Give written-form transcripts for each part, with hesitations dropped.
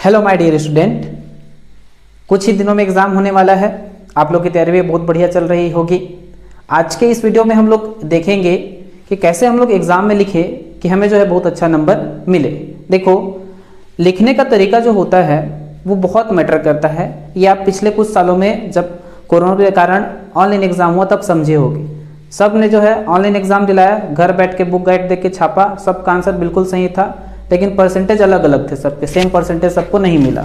Hello my dear student, कुछ ही दिनों में एग्ज़ाम होने वाला है। आप लोग की तैयारी भी बहुत बढ़िया चल रही होगी। आज के इस वीडियो में हम लोग देखेंगे कि कैसे हम लोग एग्ज़ाम में लिखे कि हमें जो है बहुत अच्छा नंबर मिले। देखो, लिखने का तरीका जो होता है वो बहुत मैटर करता है। ये आप पिछले कुछ सालों में जब कोरोना के कारण ऑनलाइन एग्ज़ाम हुआ तब समझे होगे। सब ने जो है ऑनलाइन एग्ज़ाम दिलाया, घर बैठ के बुक गाइड देख के छापा, सबका आंसर बिल्कुल सही था, लेकिन परसेंटेज अलग अलग थे, सबके सेम परसेंटेज सबको नहीं मिला।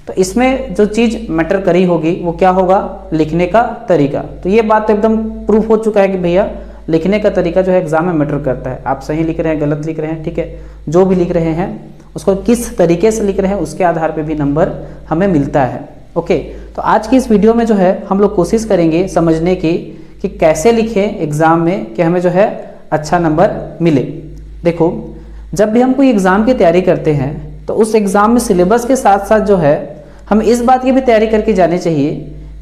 तो इसमें जो चीज़ मैटर करी होगी वो क्या होगा, लिखने का तरीका। तो ये बात तो एकदम प्रूफ हो चुका है कि भैया लिखने का तरीका जो है एग्जाम में मैटर करता है। आप सही लिख रहे हैं, गलत लिख रहे हैं, ठीक है, जो भी लिख रहे हैं उसको किस तरीके से लिख रहे हैं उसके आधार पर भी नंबर हमें मिलता है। ओके, तो आज की इस वीडियो में जो है हम लोग कोशिश करेंगे समझने की कि कैसे लिखें एग्ज़ाम में कि हमें जो है अच्छा नंबर मिले। देखो, जब भी हम कोई एग्ज़ाम की तैयारी करते हैं तो उस एग्ज़ाम में सिलेबस के साथ साथ जो है हम इस बात की भी तैयारी करके जानी चाहिए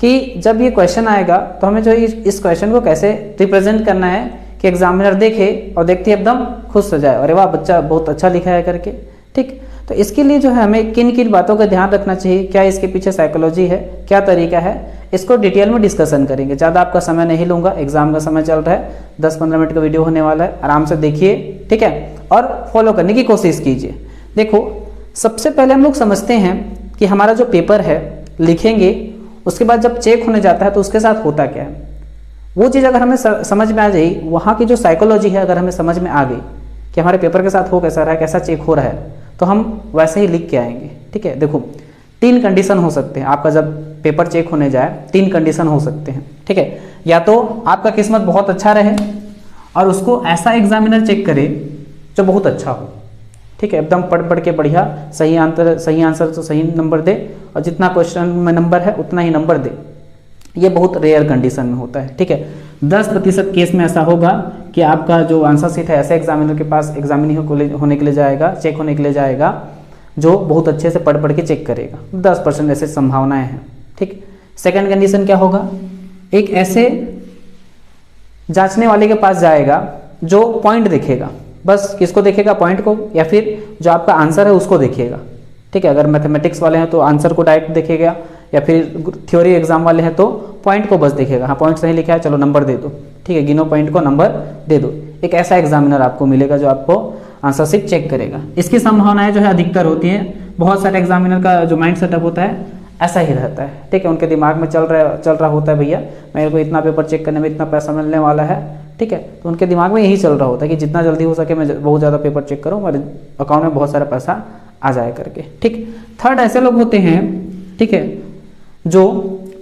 कि जब ये क्वेश्चन आएगा तो हमें जो इस क्वेश्चन को कैसे रिप्रेजेंट करना है कि एग्जामिनर देखे और देखते ही एकदम खुश हो जाए, अरे वाह बच्चा बहुत अच्छा लिखा है करके। ठीक, तो इसके लिए जो है हमें किन किन बातों का ध्यान रखना चाहिए, क्या इसके पीछे साइकोलॉजी है, क्या तरीका है, इसको डिटेल में डिस्कशन करेंगे। ज़्यादा आपका समय नहीं लूँगा, एग्जाम का समय चल रहा है, 10-15 मिनट का वीडियो होने वाला है, आराम से देखिए, ठीक है, और फॉलो करने की कोशिश कीजिए। देखो, सबसे पहले हम लोग समझते हैं कि हमारा जो पेपर है लिखेंगे, उसके बाद जब चेक होने जाता है तो उसके साथ होता क्या है, वो चीज़ अगर हमें समझ में आ जाए, वहाँ की जो साइकोलॉजी है अगर हमें समझ में आ गई कि हमारे पेपर के साथ हो कैसा रहा है, कैसा चेक हो रहा है, तो हम वैसे ही लिख के आएंगे। ठीक है, देखो 3 कंडीशन हो सकते हैं आपका जब पेपर चेक होने जाए, 3 कंडीशन हो सकते हैं। ठीक है, या तो आपका किस्मत बहुत अच्छा रहे और उसको ऐसा एग्जामिनर चेक करे जो बहुत अच्छा हो, ठीक है, एकदम पढ़ पढ़ के बढ़िया सही आंसर तो सही नंबर दे और जितना क्वेश्चन में नंबर है उतना ही नंबर दे। ये बहुत रेयर कंडीशन में होता है। ठीक है, 10% केस में ऐसा होगा कि आपका जो आंसर सीट है ऐसे एग्जामिनर के पास एग्जामिन होने के लिए जाएगा, चेक होने के लिए जाएगा, जो बहुत अच्छे से पढ़ पढ़ के चेक करेगा। 10% ऐसे संभावनाएं हैं। ठीक, सेकंड कंडीशन क्या होगा, एक ऐसे जांचने वाले के पास जाएगा जो पॉइंट देखेगा, बस किसको देखेगा, पॉइंट को, या फिर जो आपका आंसर है उसको देखेगा। ठीक है, अगर मैथमेटिक्स वाले हैं तो आंसर को डायरेक्ट देखेगा, या फिर थ्योरी एग्जाम वाले हैं तो पॉइंट को बस देखेगा, हाँ पॉइंट सही लिखा है चलो नंबर दे दो, ठीक है, गिनो पॉइंट को नंबर दे दो। एक ऐसा एग्जामिनर आपको मिलेगा जो आपको आंसर शीट चेक करेगा। इसकी संभावनाएं जो है अधिकतर होती हैं। बहुत सारे एग्जामिनर का जो माइंड सेटअप होता है ऐसा ही रहता है। ठीक है, उनके दिमाग में चल रहा होता है भैया मेरे को इतना पेपर चेक करने में इतना पैसा मिलने वाला है। ठीक है, तो उनके दिमाग में यही चल रहा होता है कि जितना जल्दी हो सके मैं बहुत ज़्यादा पेपर चेक करूँ, मेरे अकाउंट में बहुत सारा पैसा आ जाए करके। ठीक, थर्ड ऐसे लोग होते हैं, ठीक है, जो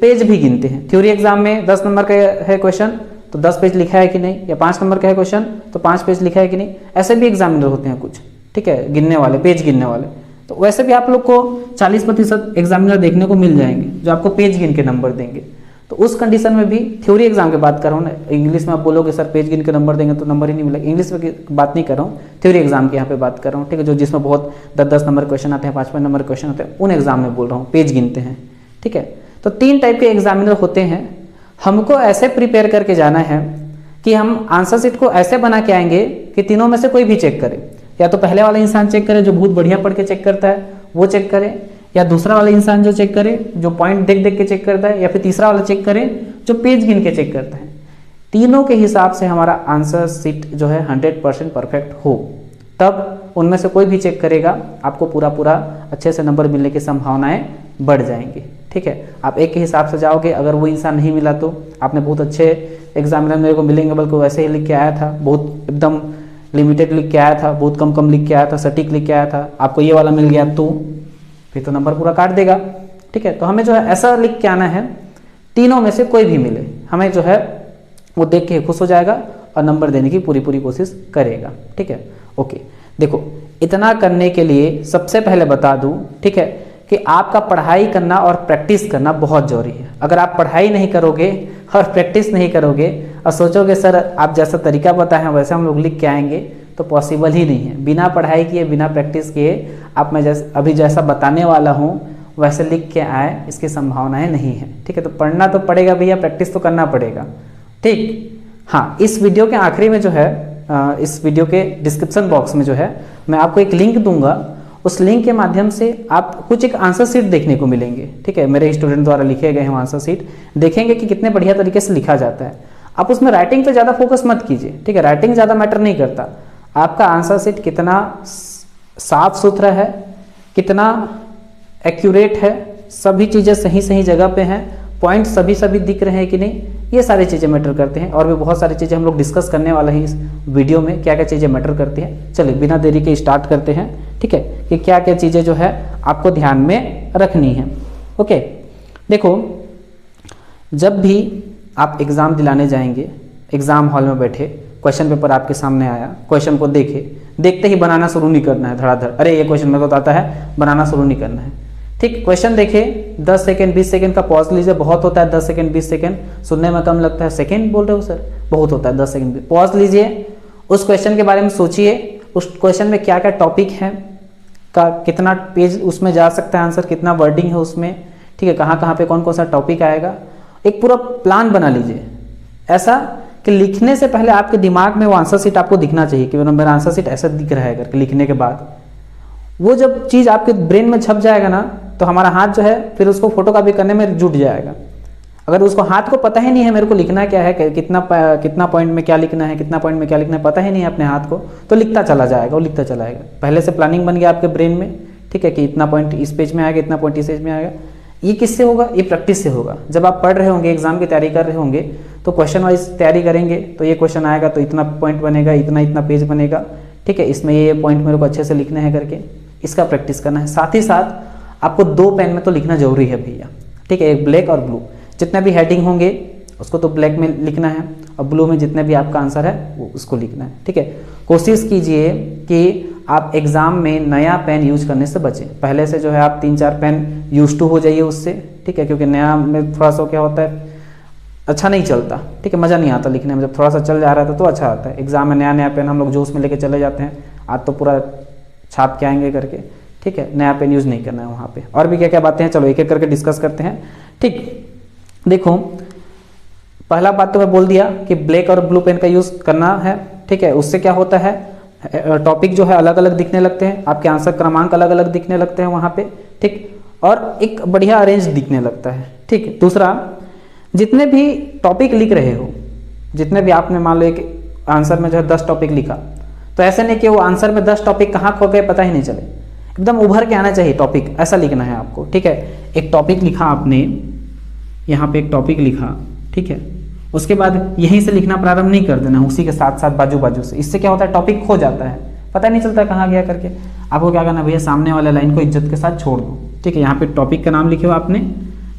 पेज भी गिनते हैं। थ्योरी एग्जाम में 10 नंबर का है क्वेश्चन तो 10 पेज लिखा है कि नहीं, या 5 नंबर का है क्वेश्चन तो 5 पेज लिखा है कि नहीं, ऐसे भी एग्जामिनर होते हैं कुछ। ठीक है, गिनने वाले, पेज गिनने वाले। तो वैसे भी आप लोग को 40% एग्जामिनर देखने को मिल जाएंगे जो आपको पेज गिन के नंबर देंगे। तो उस कंडीशन में भी थ्योरी एग्जाम की बात कर रहा हूँ ना, इंग्लिश में आप बोलोगे सर पेज गिन के नंबर देंगे तो नंबर ही नहीं मिलेगा, इंग्लिश में बात नहीं कर रहा हूँ, थ्योरी एग्जाम की यहाँ पे बात कर रहा हूँ। ठीक है, जो जिसमें बहुत 10-10 नंबर क्वेश्चन आते हैं, 5-5 नंबर क्वेश्चन आते हैं, उन एग्जाम में बोल रहा हूँ, पेज गिनते हैं। ठीक है, तो 3 टाइप के एग्जामिनर होते हैं। हमको ऐसे प्रिपेयर करके जाना है कि हम आंसर शीट को ऐसे बना के आएंगे कि तीनों में से कोई भी चेक करे, या तो पहले वाला इंसान चेक करे जो बहुत बढ़िया पढ़ के चेक करता है वो चेक करे, या दूसरा वाला इंसान जो चेक करे जो पॉइंट देख देख के चेक करता है, या फिर तीसरा वाला चेक करे जो पेज गिन के चेक करता है। तीनों के हिसाब से हमारा आंसर शीट जो है 100% परफेक्ट हो, तब उनमें से कोई भी चेक करेगा आपको पूरा अच्छे से नंबर मिलने की संभावनाएं बढ़ जाएंगी। ठीक है, आप एक के हिसाब से जाओगे, अगर वो इंसान नहीं मिला तो आपने बहुत अच्छे एग्जामिनर मेरे को मिलेंगे, बल्कि वैसे ही लिख के आया था, बहुत एकदम लिमिटेड लिख के आया था, बहुत कम लिख के आया था, सटीक लिख के आया था, आपको ये वाला मिल गया तो फिर तो नंबर पूरा काट देगा। ठीक है, तो हमें जो है ऐसा लिख के आना है, तीनों में से कोई भी मिले हमें जो है वो देख के खुश हो जाएगा और नंबर देने की पूरी कोशिश करेगा। ठीक है, ओके, देखो इतना करने के लिए सबसे पहले बता दूं, ठीक है, कि आपका पढ़ाई करना और प्रैक्टिस करना बहुत जरूरी है। अगर आप पढ़ाई नहीं करोगे और प्रैक्टिस नहीं करोगे और सोचोगे सर आप जैसा तरीका बताए हैं वैसे हम लोग लिख के आएंगे, तो पॉसिबल ही नहीं है। बिना पढ़ाई किए, बिना प्रैक्टिस किए आप मैं अभी जैसा बताने वाला हूँ वैसे लिख के आए, इसकी संभावनाएं नहीं है। ठीक है, तो पढ़ना तो पड़ेगा भैया, प्रैक्टिस तो करना पड़ेगा। ठीक, हाँ, इस वीडियो के आखिरी में जो है, इस वीडियो के डिस्क्रिप्शन बॉक्स में जो है मैं आपको एक लिंक दूंगा, उस लिंक के माध्यम से आप कुछ एक आंसर सीट देखने को मिलेंगे, ठीक है, मेरे स्टूडेंट द्वारा लिखे गए हैं आंसर सीट, देखेंगे कि कितने बढ़िया तरीके से लिखा जाता है। आप उसमें राइटिंग पे ज़्यादा फोकस मत कीजिए, ठीक है, राइटिंग ज़्यादा मैटर नहीं करता, आपका आंसर सीट कितना साफ सुथरा है, कितना एक्यूरेट है, सभी चीज़ें सही सही जगह पे हैं, पॉइंट सभी दिख रहे हैं कि नहीं, ये सारी चीज़ें मैटर करते हैं। और भी बहुत सारी चीज़ें हम लोग डिस्कस करने वाले हैं इस वीडियो में, क्या क्या चीज़ें मैटर करती हैं। चलिए बिना देरी के स्टार्ट करते हैं, ठीक है, कि क्या क्या चीज़ें जो है आपको ध्यान में रखनी है। ओके, देखो, जब भी आप एग्ज़ाम दिलाने जाएंगे, एग्ज़ाम हॉल में बैठे, क्वेश्चन पेपर आपके सामने आया, क्वेश्चन को देखते ही बनाना शुरू नहीं करना है धड़ाधड़, अरे ये क्वेश्चन मेरे को आता है, बनाना शुरू नहीं करना है, ठीक। क्वेश्चन देखे, 10 सेकंड 20 सेकंड का पॉज लीजिए, बहुत होता है 10 सेकंड 20 सेकंड, सुनने में कम लगता है, सेकंड बोल रहे हो सर, बहुत होता है 10 सेकंड, पॉज लीजिए, उस क्वेश्चन के बारे में सोचिए, उस क्वेश्चन में क्या क्या टॉपिक है, का कितना पेज उसमें जा सकता है आंसर, कितना वर्डिंग है उसमें, ठीक है, कहाँ कहाँ पे कौन कौन सा टॉपिक आएगा, एक पूरा प्लान बना लीजिए, ऐसा कि लिखने से पहले आपके दिमाग में वो आंसर सीट आपको दिखना चाहिए कि मेरा आंसर सीट ऐसा दिख रहा है करके। लिखने के बाद वो जब चीज़ आपके ब्रेन में छप जाएगा ना, तो हमारा हाथ जो है फिर उसको फोटोकॉपी करने में जुट जाएगा। अगर उसको हाथ को पता ही नहीं है मेरे को लिखना क्या है, कितना पॉइंट में क्या लिखना है, कितना पॉइंट में क्या लिखना है, पता ही नहीं है अपने हाथ को, तो लिखता चला जाएगा, वो लिखता चला जाएगा। पहले से प्लानिंग बन गया आपके ब्रेन में, ठीक है, कि इतना पॉइंट इस पेज में आएगा, इतना पॉइंट इस पेज में आएगा। ये किससे होगा? ये प्रैक्टिस से होगा। जब आप पढ़ रहे होंगे, एग्जाम की तैयारी कर रहे होंगे, तो क्वेश्चन वाइज तैयारी करेंगे, तो ये क्वेश्चन आएगा तो इतना पॉइंट बनेगा, इतना पेज बनेगा, ठीक है, इसमें ये पॉइंट मेरे को अच्छे से लिखने हैं करके, इसका प्रैक्टिस करना है। साथ ही साथ आपको 2 पेन में तो लिखना जरूरी है भैया, ठीक है, एक ब्लैक और ब्लू, जितने भी हेडिंग होंगे उसको तो ब्लैक में लिखना है, और ब्लू में जितने भी आपका आंसर है वो उसको लिखना है, ठीक है। कोशिश कीजिए कि आप एग्ज़ाम में नया पेन यूज करने से बचें। पहले से जो है आप 3-4 पेन यूज टू हो जाइए उससे, ठीक है, क्योंकि नया में थोड़ा सा क्या होता है, अच्छा नहीं चलता, ठीक है, मज़ा नहीं आता लिखने में। जब थोड़ा सा चल जा रहा था तो अच्छा आता है। एग्जाम में नया पेन हम लोग जोश में लेके चले जाते हैं, आज तो पूरा छाप के आएंगे करके, ठीक है, नया पेन यूज़ नहीं करना है वहाँ पे। और भी क्या क्या बातें हैं, चलो एक एक करके डिस्कस करते हैं, ठीक। देखो, पहला बात तो मैं बोल दिया कि ब्लैक और ब्लू पेन का यूज़ करना है, ठीक है। उससे क्या होता है, टॉपिक जो है अलग अलग दिखने लगते हैं, आपके आंसर क्रमांक अलग अलग दिखने लगते हैं वहाँ पे, ठीक, और एक बढ़िया अरेंज दिखने लगता है, ठीक। दूसरा, जितने भी टॉपिक लिख रहे हो, जितने भी आपने मान लो एक आंसर में जो है 10 टॉपिक लिखा, तो ऐसे नहीं कि वो आंसर में 10 टॉपिक कहाँ खो गए पता ही नहीं चले, एकदम उभर के आना चाहिए टॉपिक, ऐसा लिखना है आपको, ठीक है। एक टॉपिक लिखा आपने, यहाँ पे एक टॉपिक लिखा, ठीक है, उसके बाद यहीं से लिखना प्रारंभ नहीं कर देना, उसी के साथ साथ बाजू से। इससे क्या होता है, टॉपिक खो जाता है, पता नहीं चलता कहाँ गया करके। आपको क्या करना भैया, सामने वाले लाइन को इज्जत के साथ छोड़ दो, ठीक है। यहाँ पे टॉपिक का नाम लिखे हो आपने,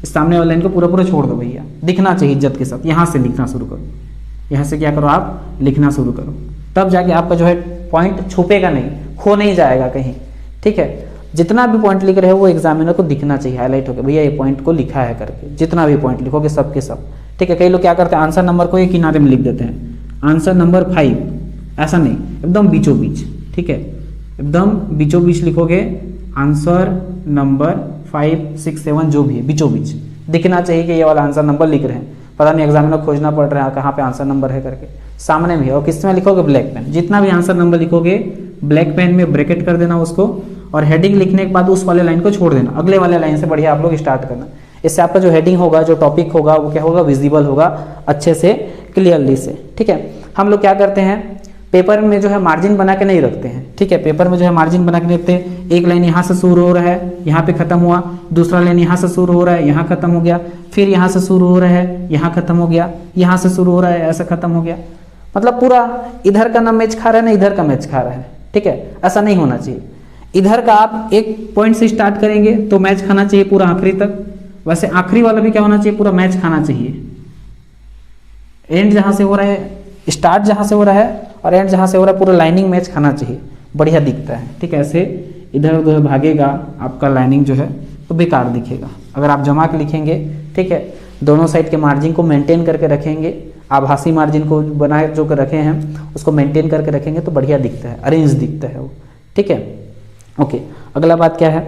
इस सामने वाले लाइन को पूरा छोड़ दो भैया, दिखना चाहिए इज्जत के साथ। यहाँ से लिखना शुरू करो, यहाँ से क्या करो, आप लिखना शुरू करो, तब जाके आपका जो है पॉइंट छुपेगा नहीं, खो नहीं जाएगा कहीं, ठीक है। जितना भी पॉइंट लिख रहे हो वो एग्जामिनर को दिखना चाहिए, हाईलाइट होकर, भैया ये पॉइंट को लिखा है करके। जितना भी पॉइंट लिखोगे सब के सब, ठीक है। कई लोग क्या करते हैं, आंसर नंबर को एक किनारे में लिख देते हैं, आंसर नंबर 5, ऐसा नहीं, एकदम बीचों बीच, ठीक है, एकदम बीचों बीच लिखोगे, आंसर नंबर 5, 6, 7 जो भी है बीचों बीच दिखना चाहिए कि ये वाला आंसर नंबर लिख रहे हैं। पता नहीं एग्जामिनर खोजना पड़ रहा है कहाँ पे आंसर नंबर है करके, सामने भी है। और किस में लिखोगे, ब्लैक पेन, जितना भी आंसर नंबर लिखोगे ब्लैक पेन में ब्रैकेट कर देना उसको, और हेडिंग लिखने के बाद उस वाले लाइन को छोड़ देना, अगले वाले लाइन से बढ़िया आप लोग स्टार्ट करना। इससे आपका जो हेडिंग होगा, जो टॉपिक होगा, वो क्या होगा, विजिबल होगा अच्छे से, क्लियरली से, ठीक है। हम लोग क्या करते हैं, पेपर में जो है मार्जिन बना के नहीं रखते हैं, ठीक है। पेपर में जो है मार्जिन बना के नहीं रखते हैं, एक लाइन यहाँ से शुरू हो रहा है, यहाँ पे खत्म हुआ, दूसरा लाइन यहाँ से शुरू हो रहा है, यहाँ खत्म हो गया, फिर यहाँ से शुरू हो रहा है, यहाँ खत्म हो गया, यहाँ से शुरू हो रहा है, ऐसा खत्म हो गया। मतलब पूरा इधर का ना मैच खा रहा है ना इधर का मैच खा रहा है, ठीक है, ऐसा नहीं होना चाहिए। इधर का आप एक पॉइंट से स्टार्ट करेंगे तो मैच खाना चाहिए पूरा आखिरी तक, वैसे आखिरी वाला भी क्या होना चाहिए, पूरा मैच खाना चाहिए। एंड जहाँ से हो रहा है, स्टार्ट जहाँ से हो रहा है और एंड जहाँ से हो रहा है, पूरा लाइनिंग मैच खाना चाहिए, बढ़िया दिखता है, ठीक है। ऐसे इधर उधर भागेगा आपका लाइनिंग जो है तो बेकार दिखेगा। अगर आप जमा के लिखेंगे, ठीक है, दोनों साइड के मार्जिन को मेंटेन करके रखेंगे, आभासी मार्जिन को बनाए जो कर रखे हैं उसको मेंटेन करके रखेंगे तो बढ़िया दिखता है, अरेंज दिखता है वो, ठीक है। ओके, अगला बात क्या है,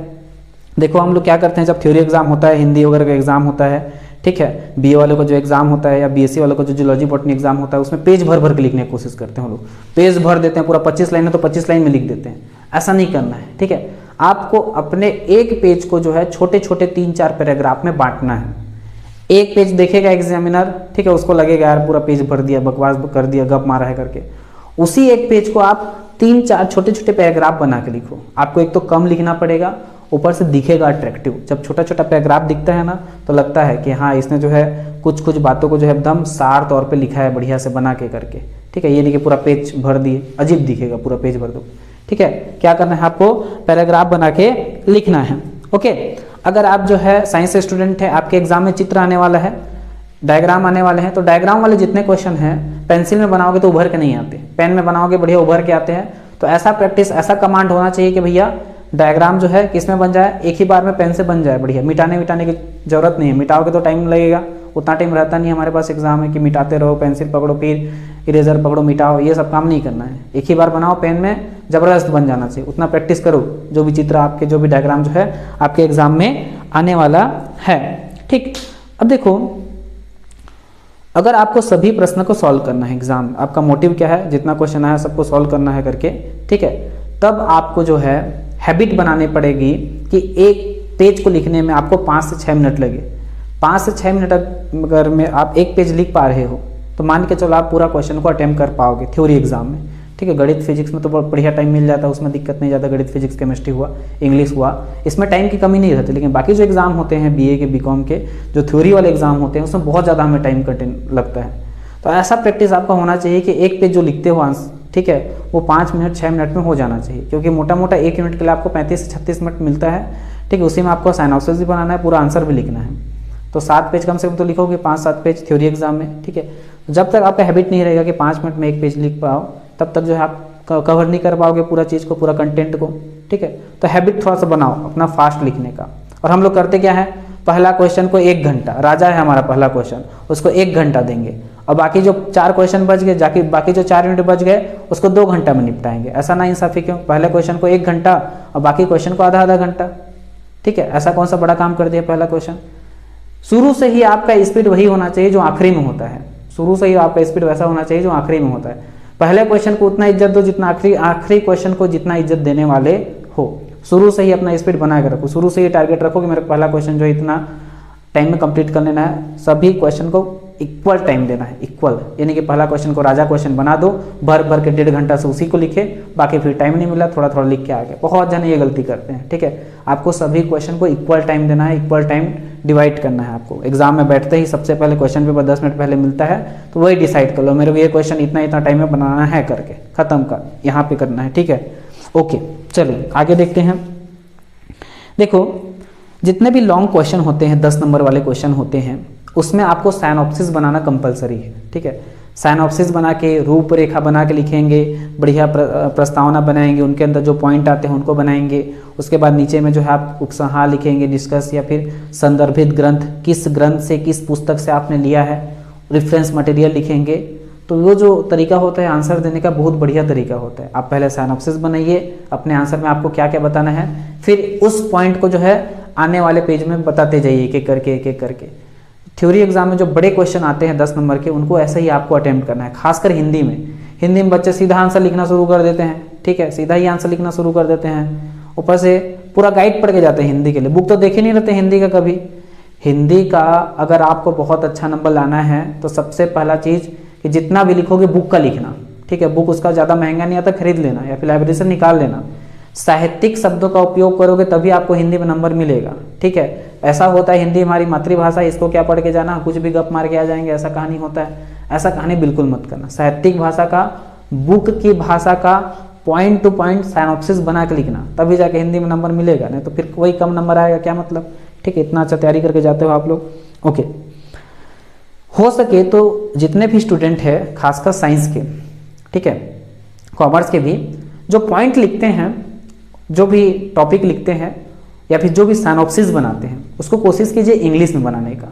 देखो हम लोग क्या करते हैं, जब थ्योरी एग्जाम होता है, हिंदी वगैरह का एग्जाम होता है, ठीक है, बीए वालों को जो एग्जाम होता है या बीएससी वालों को जो जूलॉजी बॉटनी एग्जाम होता है, उसमें पेज भर भर के लिखने की कोशिश करते हैं हम लोग, पेज भर देते हैं, पूरा 25 लाइन है तो 25 लाइन में लिख देते हैं। ऐसा नहीं करना है, ठीक है। आपको अपने एक पेज को जो है छोटे छोटे 3-4 पैराग्राफ में बांटना है। एक पेज देखेगा एग्जामिनर, ठीक है, उसको लगेगा यार पूरा पेज भर दिया, बकवास कर दिया, गप मारा है करके। उसी एक पेज को आप 3-4 छोटे छोटे पैराग्राफ बना के लिखो। आपको एक तो कम लिखना पड़ेगा, ऊपर से दिखेगा अट्रैक्टिव। जब छोटा छोटा पैराग्राफ दिखता है ना तो लगता है कि हाँ इसने जो है कुछ कुछ बातों को जो है एकदम सार तौर पे लिखा है, बढ़िया से बना के करके, ठीक है। ये नहीं कि पूरा पेज भर दिए, अजीब दिखेगा पूरा पेज भर दो, ठीक है। क्या करना है आपको, पैराग्राफ बना के लिखना है, ओके। अगर आप जो है साइंस स्टूडेंट है, आपके एग्जाम में चित्र आने वाला है, डायग्राम आने वाले हैं, तो डायग्राम वाले जितने क्वेश्चन हैं पेंसिल में बनाओगे तो उभर के नहीं आते, पेन में बनाओगे बढ़िया उभर के आते हैं। तो ऐसा प्रैक्टिस, ऐसा कमांड होना चाहिए कि भैया डायग्राम जो है किस में बन जाए, एक ही बार में पेन से बन जाए बढ़िया, मिटाने की जरूरत नहीं है। मिटाओगे तो टाइम लगेगा, उतना टाइम रहता नहीं हमारे पास एग्जाम है कि मिटाते रहो, पेंसिल पकड़ो फिर इरेजर पकड़ो मिटाओ, ये सब काम नहीं करना है। एक ही बार बनाओ, पेन में जबरदस्त बन जाना चाहिए। उतना प्रैक्टिस करो, जो भी चित्र आपके, जो भी डायग्राम जो है आपके एग्जाम में आने वाला है, ठीक। अब देखो, अगर आपको सभी प्रश्न को सॉल्व करना है, एग्जाम आपका मोटिव क्या है, जितना क्वेश्चन आया सबको सॉल्व करना है करके, ठीक है, तब आपको जो है हैबिट बनानी पड़ेगी कि एक पेज को लिखने में आपको 5 से 6 मिनट लगे। 5 से 6 मिनट अगर में आप एक पेज लिख पा रहे हो तो मान के चलो आप पूरा क्वेश्चन को अटेम्प्ट कर पाओगे थ्योरी एग्जाम में, ठीक है। गणित फिजिक्स में तो बढ़िया टाइम मिल जाता है, उसमें दिक्कत नहीं ज़्यादा। गणित फिजिक्स केमिस्ट्री हुआ, इंग्लिश हुआ, इसमें टाइम की कमी नहीं रहती। लेकिन बाकी जो एग्जाम होते हैं बीए के, बीकॉम के, जो थ्योरी वाले एग्जाम होते हैं उसमें बहुत ज़्यादा हमें टाइम कंटेंट लगता है। तो ऐसा प्रैक्टिस आपका होना चाहिए कि एक पेज जो लिखते हो आंसर, ठीक है, वो 5 मिनट 6 मिनट में हो जाना चाहिए, क्योंकि मोटा मोटा 1 यूनिट के लिए आपको 35 से 36 मिनट मिलता है, ठीक है। उसी में आपको साइनॉप्सिस भी बनाना है, पूरा आंसर भी लिखना है। तो 7 पेज कम से कम तो लिखोगे, 5-7 पेज थ्योरी एग्जाम में, ठीक है। जब तक आपका हैबिट नहीं रहेगा कि 5 मिनट में एक पेज लिख पाओ, तब तक जो है आप कवर नहीं कर पाओगे पूरा चीज़ को, पूरा कंटेंट को, ठीक है। तो हैबिट थोड़ा सा बनाओ अपना फास्ट लिखने का। और हम लोग करते क्या है, पहला क्वेश्चन को 1 घंटा, राजा है हमारा पहला क्वेश्चन, उसको 1 घंटा देंगे, और बाकी जो 4 क्वेश्चन बच गए, जाके बाकी जो 4 यूनिट बच गए उसको 2 घंटा में निपटाएंगे। ऐसा ना इंसाफी क्यों, पहले क्वेश्चन को 1 घंटा और बाकी क्वेश्चन को आधा घंटा, ठीक है। ऐसा कौन सा बड़ा काम कर दिया पहला क्वेश्चन। शुरू से ही आपका स्पीड वही होना चाहिए जो आखिरी में होता है, शुरू से ही आपका स्पीड वैसा होना चाहिए जो आखिरी में होता है। पहले क्वेश्चन को उतना इज्जत दो जितना आखिरी क्वेश्चन को जितना इज्जत देने वाले हो। शुरू से ही अपना स्पीड बना के रखो, शुरू से ही टारगेट रखो कि मेरा पहला क्वेश्चन जो है इतना टाइम में कंप्लीट कर लेना है। सभी क्वेश्चन को इक्वल टाइम देना है, इक्वल, यानी कि पहला क्वेश्चन को राजा क्वेश्चन बना दो, भर भर के 1.5 घंटा से उसी को लिखे, बाकी फिर टाइम नहीं मिला थोड़ा थोड़ा लिख के आगे। बहुत जन ये गलती करते हैं, ठीक है। आपको सभी क्वेश्चन को इक्वल टाइम देना है, इक्वल टाइम डिवाइड करना है आपको। एग्जाम में बैठते ही सबसे पहले क्वेश्चन पेपर 10 मिनट पहले मिलता है तो वही डिसाइड कर लो, मेरे को ये क्वेश्चन इतना टाइम में बनाना है करके खत्म कर, यहाँ पे करना है, ठीक है। ओके, चलिए आगे देखते हैं। देखो, जितने भी लॉन्ग क्वेश्चन होते हैं, 10 नंबर वाले क्वेश्चन होते हैं, उसमें आपको साइनॉप्सिस बनाना कंपलसरी है, ठीक है। साइनॉप्सिस बना के, रूपरेखा बना के लिखेंगे, बढ़िया प्रस्तावना बनाएंगे, उनके अंदर जो पॉइंट आते हैं उनको बनाएंगे। उसके बाद नीचे में जो है आप उपसंहार लिखेंगे, डिस्कस, या फिर संदर्भित ग्रंथ, किस ग्रंथ से, किस पुस्तक से आपने लिया है, रेफरेंस मटेरियल लिखेंगे। तो वो जो तरीका होता है आंसर देने का, बहुत बढ़िया तरीका होता है। आप पहले साइनॉप्सिस बनाइए, अपने आंसर में आपको क्या क्या बताना है, फिर उस पॉइंट को जो है आने वाले पेज में बताते जाइए एक एक करके। थ्योरी एग्जाम में जो बड़े क्वेश्चन आते हैं 10 नंबर के, उनको ऐसे ही आपको अटेम्प्ट करना है। खासकर हिंदी में बच्चे सीधा आंसर लिखना शुरू कर देते हैं, ठीक है, सीधा ही आंसर लिखना शुरू कर देते हैं। ऊपर से पूरा गाइड पढ़ के जाते हैं हिंदी के लिए, बुक तो देखे नहीं रहते हिंदी का कभी। हिंदी का अगर आपको बहुत अच्छा नंबर लाना है तो सबसे पहला चीज़ कि जितना भी लिखोगे बुक का लिखना, ठीक है। बुक उसका ज़्यादा महंगा नहीं आता, खरीद लेना या फिर लाइब्रेरी से निकाल लेना। साहित्यिक शब्दों का उपयोग करोगे तभी आपको हिंदी में नंबर मिलेगा, ठीक है। ऐसा होता है हिंदी हमारी मातृभाषा, इसको क्या पढ़ के जाना, कुछ भी गप मार के आ जाएंगे, ऐसा कहानी होता है। ऐसा कहानी बिल्कुल मत करना। साहित्यिक भाषा का, बुक की भाषा का पॉइंट टू पॉइंट साइनॉप्सिस बना के लिखना, तभी जाके हिंदी में नंबर मिलेगा, नहीं तो फिर वही कम नंबर आएगा, क्या मतलब, ठीक है। इतना अच्छा तैयारी करके जाते हो आप लोग, ओके। हो सके तो जितने भी स्टूडेंट है, खासकर साइंस के, ठीक है, कॉमर्स के भी, जो पॉइंट लिखते हैं, जो भी टॉपिक लिखते हैं, या फिर जो भी साइनॉप्सिस बनाते हैं, उसको कोशिश कीजिए इंग्लिश में बनाने का।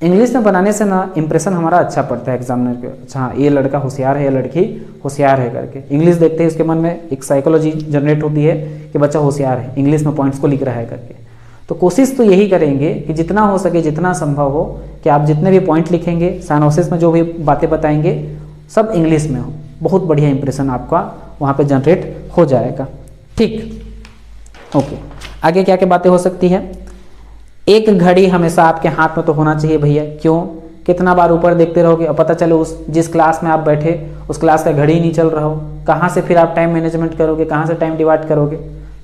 इंग्लिश में बनाने से ना इंप्रेशन हमारा अच्छा पड़ता है एग्जामिनर पे, अच्छा हाँ ये लड़का होशियार है, ये लड़की होशियार है करके। इंग्लिश देखते ही उसके मन में एक साइकोलॉजी जनरेट होती है कि बच्चा होशियार है, इंग्लिश में पॉइंट्स को लिख रहा है करके। तो कोशिश तो यही करेंगे कि जितना हो सके, जितना संभव हो, कि आप जितने भी पॉइंट लिखेंगे, साइनॉप्सिस में जो भी बातें बताएंगे, सब इंग्लिश में हो। बहुत बढ़िया इंप्रेशन आपका वहाँ पे जनरेट हो जाएगा, ठीक। ओके, आगे क्या क्या बातें हो सकती है। एक घड़ी हमेशा आपके हाथ में तो होना चाहिए भैया, क्यों, कितना बार ऊपर देखते रहोगे और पता चले उस जिस क्लास में आप बैठे उस क्लास का घड़ी नहीं चल रहा हो, कहाँ से फिर आप टाइम मैनेजमेंट करोगे, कहाँ से टाइम डिवाइड करोगे।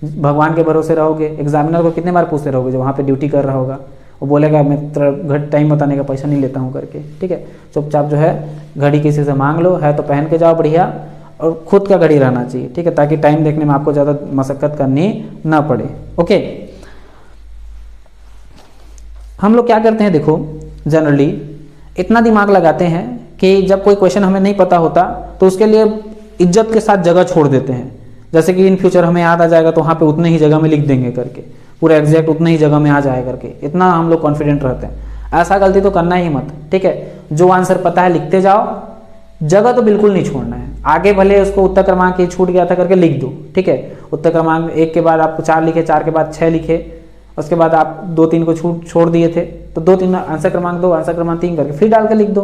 भगवान के भरोसे रहोगे, एग्जामिनर को कितने बार पूछते रहोगे जो वहाँ पे ड्यूटी कर रहा होगा, वो बोलेगा मैं तेरा टाइम बताने का पैसा नहीं लेता हूँ करके, ठीक है। चुपचाप जो है घड़ी किसी से मांग लो, है तो पहन के जाओ बढ़िया, और खुद का घड़ी रहना चाहिए, ठीक है, ताकि टाइम देखने में आपको ज़्यादा मशक्कत करनी ना पड़े। ओके, हम लोग क्या करते हैं, देखो जनरली इतना दिमाग लगाते हैं कि जब कोई क्वेश्चन हमें नहीं पता होता तो उसके लिए इज्जत के साथ जगह छोड़ देते हैं, जैसे कि इन फ्यूचर हमें याद आ जाएगा तो वहाँ पे उतने ही जगह में लिख देंगे करके, पूरा एग्जैक्ट उतने ही जगह में आ जाए करके, इतना हम लोग कॉन्फिडेंट रहते हैं। ऐसा गलती तो करना ही मत, ठीक है। जो आंसर पता है लिखते जाओ, जगह तो बिल्कुल नहीं छोड़ना है। आगे भले उसको उत्तर क्रमांक ये छूट गया था करके लिख दो, ठीक है। उत्तर क्रमांक 1 के बाद आपको 4 लिखे, 4 के बाद 6 लिखे, उसके बाद आप 2-3 को छोड़ दिए थे तो 2-3 आंसर क्रमांक 2 आंसर क्रमांक 3 करके फिर डाल कर लिख दो,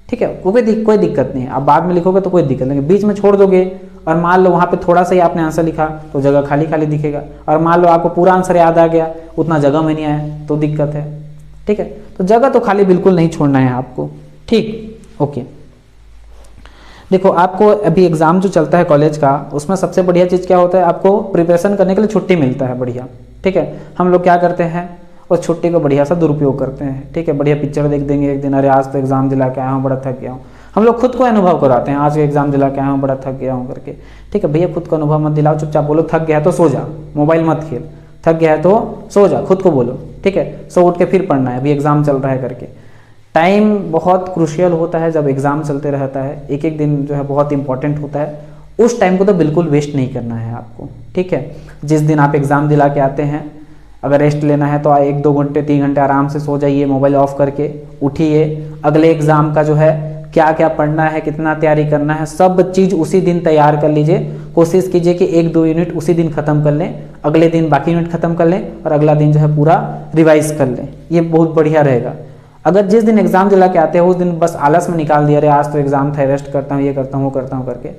ठीक है। कोई दिक्कत नहीं है, आप बाद में लिखोगे तो कोई दिक्कत नहीं, बीच में छोड़ दोगे और मान लो वहाँ पे थोड़ा सा ही आपने आंसर लिखा तो जगह खाली खाली दिखेगा, और मान लो आपको पूरा आंसर याद आ गया उतना जगह में नहीं आया तो दिक्कत है, ठीक है। तो जगह तो खाली बिल्कुल नहीं छोड़ना है आपको, ठीक। ओके, देखो आपको अभी एग्जाम जो चलता है कॉलेज का, उसमें सबसे बढ़िया चीज़ क्या होता है, आपको प्रिपरेशन करने के लिए छुट्टी मिलता है बढ़िया, ठीक है। हम लोग क्या करते हैं, उस छुट्टी को बढ़िया सा दुरुपयोग करते हैं, ठीक है। बढ़िया पिक्चर देख देंगे एक दिन, अरे आज तो एग्जाम दिला के आया हूँ, बड़ा थक गया हूँ। हम लोग खुद को अनुभव कराते हैं, आज एग्जाम दिला के आया हूँ, बड़ा थक गया हूँ करके, ठीक है। भैया खुद को अनुभव मत दिलाओ, चुपचाप बोलो थक गया है तो सो जा, मोबाइल मत खेल, थक गया है तो सो जा, खुद को बोलो, ठीक है। सो उठ के फिर पढ़ना है, अभी एग्जाम चल रहा है करके। टाइम बहुत क्रूशियल होता है जब एग्जाम चलते रहता है, एक एक दिन जो है बहुत इंपॉर्टेंट होता है, उस टाइम को तो बिल्कुल वेस्ट नहीं करना है आपको, ठीक है। जिस दिन आप एग्जाम दिला के आते हैं, अगर रेस्ट लेना है तो 1-2 घंटे 3 घंटे आराम से सो जाइए, मोबाइल ऑफ करके उठिए, अगले एग्जाम का जो है क्या क्या पढ़ना है, कितना तैयारी करना है, सब चीज़ उसी दिन तैयार कर लीजिए। कोशिश कीजिए कि 1-2 यूनिट उसी दिन खत्म कर लें, अगले दिन बाकी यूनिट खत्म कर लें, और अगला दिन जो है पूरा रिवाइज कर लें, ये बहुत बढ़िया रहेगा। अगर जिस दिन एग्जाम दिला के आते हो उस दिन बस आलस में निकाल दिया, अरे आज तो एग्जाम था, रेस्ट करता हूँ, ये करता हूँ, वो करता हूँ करके,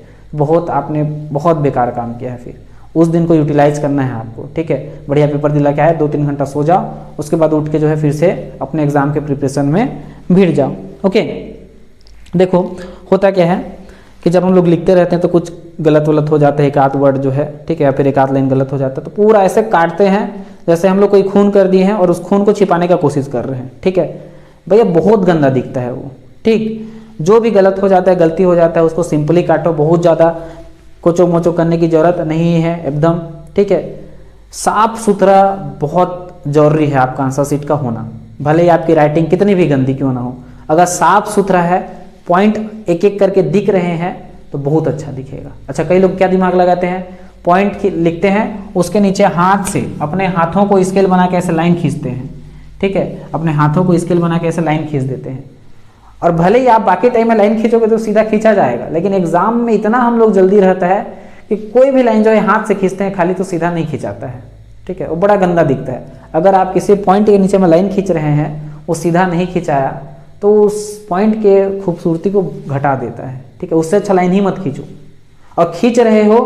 आपने बहुत बेकार काम किया है। फिर उस दिन को यूटिलाइज करना है आपको, ठीक है। बढ़िया पेपर दिला के आए, 2-3 घंटा सो जाओ, उसके बाद उठ के जो है फिर से अपने एग्जाम के प्रिपरेशन में भिड़ जाओ। ओके, देखो होता क्या है कि जब हम लोग लिखते रहते हैं तो कुछ गलत हो जाता है, एक आध वर्ड जो है, ठीक है, या फिर एक आध लाइन गलत हो जाता है तो पूरा ऐसे काटते हैं जैसे हम लोग कोई खून कर दिए हैं और उस खून को छिपाने का कोशिश कर रहे हैं, ठीक है। भैया बहुत गंदा दिखता है वो, ठीक। जो भी गलत हो जाता है, गलती हो जाता है, उसको सिंपली काटो, बहुत ज़्यादा कोचो मोचो करने की जरूरत नहीं है एकदम, ठीक है। साफ सुथरा बहुत जरूरी है आपका आंसर शीट का होना, भले ही आपकी राइटिंग कितनी भी गंदी क्यों ना हो, अगर साफ सुथरा है, पॉइंट एक एक करके दिख रहे हैं तो बहुत अच्छा दिखेगा। अच्छा, कई लोग क्या दिमाग लगाते हैं, पॉइंट लिखते हैं, उसके नीचे हाथ से अपने हाथों को स्केल बना के ऐसे लाइन खींचते हैं, ठीक है, अपने हाथों को स्केल बना के ऐसे लाइन खींच देते हैं, और भले ही आप बाकी टाइम में लाइन खींचोगे तो सीधा खींचा जाएगा, लेकिन एग्जाम में इतना हम लोग जल्दी रहता है कि कोई भी लाइन जो है हाथ से खींचते हैं खाली तो सीधा नहीं खींचाता है, ठीक है, वो बड़ा गंदा दिखता है। अगर आप किसी पॉइंट के नीचे में लाइन खींच रहे हैं, वो सीधा नहीं खिंचाया तो उस पॉइंट के खूबसूरती को घटा देता है, ठीक है। उससे अच्छा लाइन ही मत खींचो, और खींच रहे हो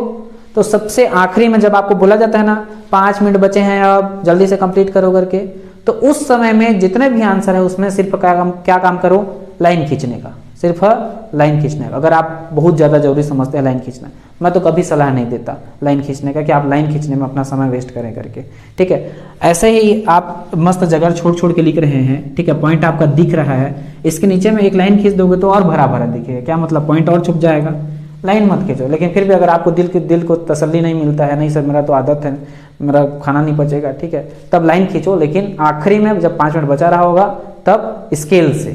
तो सबसे आखिरी में जब आपको बोला जाता है ना 5 मिनट बचे हैं अब जल्दी से कंप्लीट करो करके, तो उस समय में जितने भी आंसर है उसमें सिर्फ क्या काम करो, लाइन खींचने का, सिर्फ लाइन खींचने का। अगर आप बहुत ज़्यादा जरूरी समझते हैं लाइन खींचना, मैं तो कभी सलाह नहीं देता लाइन खींचने का कि आप लाइन खींचने में अपना समय वेस्ट करें करके, ठीक है। ऐसे ही आप मस्त जगह छोड़ के लिख रहे हैं, ठीक है, पॉइंट आपका दिख रहा है, इसके नीचे में एक लाइन खींच दोगे तो और भरा भरा दिखेगा, क्या मतलब पॉइंट और छुप जाएगा। लाइन मत खींचो, लेकिन फिर भी अगर आपको दिल को तसल्ली नहीं मिलता है, नहीं सर मेरा तो आदत है, मेरा खाना नहीं पचेगा, ठीक है, तब लाइन खींचो, लेकिन आखिरी में जब 5 मिनट बचा रहा होगा तब स्केल से,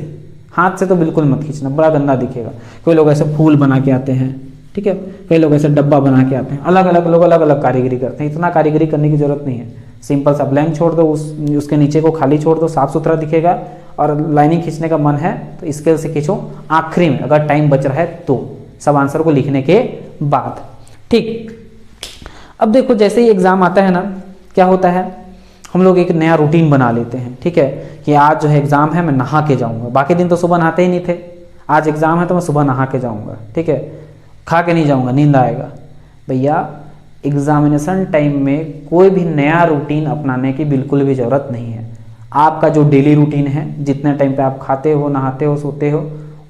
हाथ से तो बिल्कुल मत खींचना, बड़ा गंदा दिखेगा। कोई लोग ऐसे फूल बना के आते हैं, ठीक है, कई लोग ऐसे डब्बा बना के आते हैं, अलग अलग लोग अलग अलग कारीगरी करते हैं, इतना कारीगरी करने की जरूरत नहीं है। सिंपल सा ब्लैंक छोड़ दो, उसके नीचे को खाली छोड़ दो, साफ सुथरा दिखेगा, और लाइनिंग खींचने का मन है तो स्केल से खींचो आखिरी में अगर टाइम बच रहा है तो, सब आंसर को लिखने के बाद, ठीक। अब देखो जैसे ही एग्जाम आता है ना, क्या होता है, हम लोग एक नया रूटीन बना लेते हैं, ठीक है, कि आज जो है एग्जाम है मैं नहा के जाऊंगा। बाकी दिन तो सुबह नहाते ही नहीं थे, आज एग्जाम है तो मैं सुबह नहा के जाऊंगा, ठीक है, खा के नहीं जाऊंगा, नींद आएगा। भैया एग्जामिनेशन टाइम में कोई भी नया रूटीन अपनाने की बिल्कुल भी ज़रूरत नहीं है। आपका जो डेली रूटीन है, जितने टाइम पे आप खाते हो, नहाते हो, सोते हो,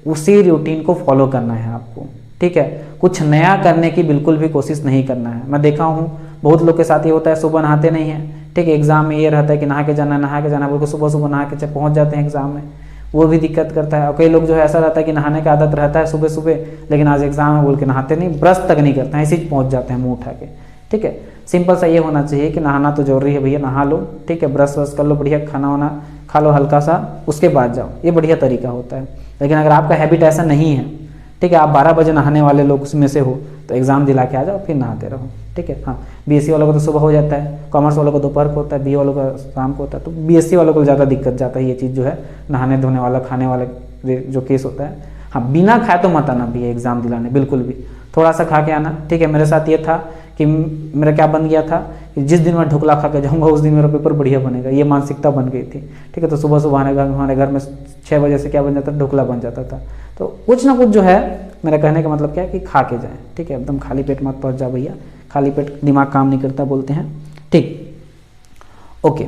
उसी रूटीन को फॉलो करना है आपको, ठीक है। कुछ नया करने की बिल्कुल भी कोशिश नहीं करना है। मैं देखा हूँ बहुत लोग के साथ ये होता है, सुबह नहाते नहीं हैं, ठीक है। एग्जाम में ये रहता है कि नहा के जाना बोल के सुबह सुबह नहा के पहुँच जाते हैं एग्जाम में, वो भी दिक्कत करता है। और कई लोग जो है ऐसा रहता है कि नहाने का आदत रहता है सुबह सुबह, लेकिन आज एग्जाम में बोल के नहाते नहीं, ब्रश तक नहीं करते हैं, ऐसे ही पहुँच जाते हैं मुँह उठा के, ठीक है। सिंपल सा ये होना चाहिए कि नहाना तो जरूरी है भैया, नहा लो, ठीक है, ब्रश व्रश कर लो, बढ़िया खाना वाना खा लो हल्का सा, उसके बाद जाओ, ये बढ़िया तरीका होता है। लेकिन अगर आपका हैबिट ऐसा नहीं है, ठीक है, आप 12 बजे नहाने वाले लोग उसमें से हो, तो एग्जाम दिला के आ जाओ, फिर नहाते रहो, ठीक है। हाँ, बीएससी वालों को तो सुबह हो जाता है, कॉमर्स वालों को दोपहर को होता है, बीए वालों का शाम को होता है, तो बीएससी वालों को ज़्यादा दिक्कत जाता है ये चीज़ जो है, नहाने धोने वाला, खाने वाले जो केस होता है। हाँ, बिना खाए तो मत आना भैया एग्जाम दिलाने, बिल्कुल भी, थोड़ा सा खा के आना, ठीक है। मेरे साथ ये था कि मेरा क्या बन गया था कि जिस दिन मैं ढुकला खा के जाऊँगा उस दिन मेरा पेपर बढ़िया बनेगा, ये मानसिकता बन गई थी, ठीक है। तो सुबह सुबह हमारे घर में 6 बजे से क्या बन जाता था, ढुकला बन जाता था। तो कुछ ना कुछ जो है, मेरा कहने का मतलब क्या है कि खा के जाएं, ठीक है, एकदम खाली पेट मत पहुँच जाओ भैया, खाली पेट दिमाग काम नहीं करता बोलते हैं, ठीक। ओके,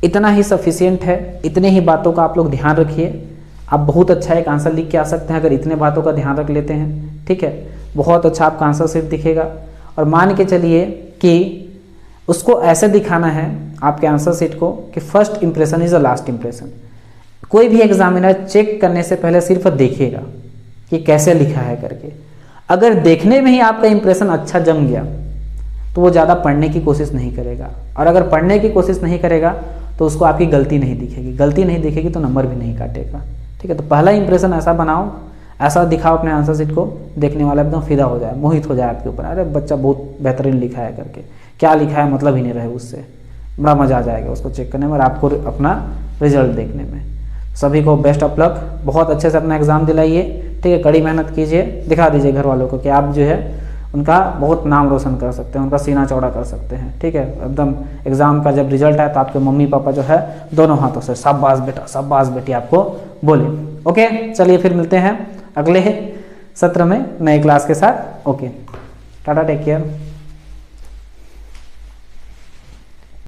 इतना ही सफिशियंट है, इतने ही बातों का आप लोग ध्यान रखिए। आप बहुत अच्छा एक आंसर लिख के आ सकते हैं अगर इतने बातों का ध्यान रख लेते हैं, ठीक है। बहुत अच्छा आपका आंसर सिर्फ दिखेगा। और मान के चलिए कि उसको ऐसे दिखाना है आपके आंसर शीट को कि first impression is the last impression. कोई भी एग्जामिनर चेक करने से पहले सिर्फ देखेगा कि कैसे लिखा है करके। अगर देखने में ही आपका इंप्रेशन अच्छा जम गया तो वो ज़्यादा पढ़ने की कोशिश नहीं करेगा, और अगर पढ़ने की कोशिश नहीं करेगा तो उसको आपकी गलती नहीं दिखेगी, गलती नहीं दिखेगी तो नंबर भी नहीं काटेगा, ठीक है। तो पहला इंप्रेशन ऐसा बनाओ, ऐसा दिखाओ अपने आंसर शीट को, देखने वाला एकदम फिदा हो जाए, मोहित हो जाए आपके ऊपर, अरे बच्चा बहुत बेहतरीन लिखा है करके, क्या लिखा है मतलब ही नहीं रहे उससे, बड़ा मज़ा आ जाएगा उसको चेक करने में और आपको अपना रिजल्ट देखने में। सभी को बेस्ट ऑफ लक, बहुत अच्छे से अपना एग्जाम दिलाइए, ठीक है, कड़ी मेहनत कीजिए, दिखा दीजिए घर वालों को कि आप जो है उनका बहुत नाम रोशन कर सकते हैं, उनका सीना चौड़ा कर सकते हैं, ठीक है। एकदम एग्जाम का जब रिजल्ट आए तो आपके मम्मी पापा जो है दोनों हाथों से शाबाश बेटा, शाबाश बेटी आपको बोले। ओके, चलिए फिर मिलते हैं अगले सत्र में नए क्लास के साथ। Okay, tata, take care.